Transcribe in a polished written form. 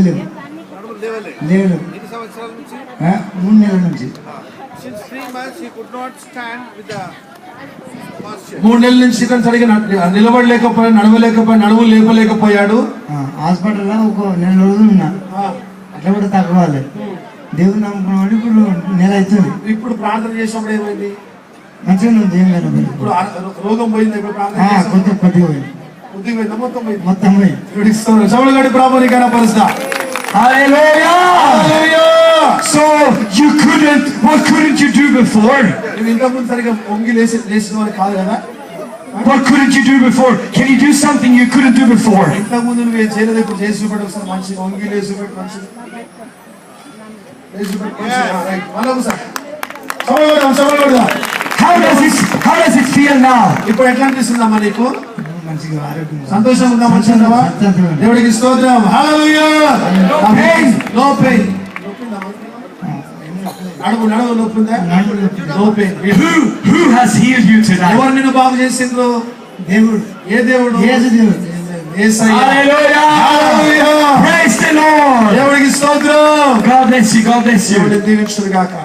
లేడు 3 నెలల నుంచి 3 నెలల నుంచి ఇతను సరిగా నిలబడలేకపోయాడు, నడుము లేపలేకపోయాడు. హాస్పిటల్లో ఒక 4 రోజులు ఉన్నా, అట్లా కూడా తగ్గవాలి. దేవుడు నమ్ముకున్నాడు. ఇప్పుడు నెల అవుతుంది. ఇప్పుడు ప్రార్థన చేసినప్పుడు ఏమైంది? మంచిగా ఉంది. ఏం లేదు. ఇప్పుడు రోగం పోయింది. కొద్దిగా పోయింది. మొత్తం పోయింది. సౌలుగడి ప్రాభుని కనపరుస్తా. So you couldn't, what couldn't you do before? ఇంతకుముందు సరిగా వంగి లేచిన వారు కాదు కదా. What couldn't you do before? Can you do something you couldn't do before? ఇంతకుముందు నువ్వు చేయలేదు, ఇప్పుడు చేసి చూపెట్టు. ఒకసారి మంచిగా వంగి లేచి చూపెట్టు. మంచిది How does it feel now? ఇప్పుడు ఎట్లా అనిపిస్తుందమ్మా నీకు? మంచిగా ఆరోగ్యం, సంతోషం ఉందా? మంచిగా దేవుడికి స్తోత్రం. హల్లెలూయా. No pain. నడుము నొప్పి ఉందా? No pain. Who has healed you tonight? ఎవరు నిన్ను బాగు చేసిండ్రు? దేవుడు. ఏ దేవుడు? యేసు దేవుడు. Hallelujah. Praise the Lord. దేవుడికి స్తోత్రం. God bless you. God bless you. దేవుడు దీవించును గాక.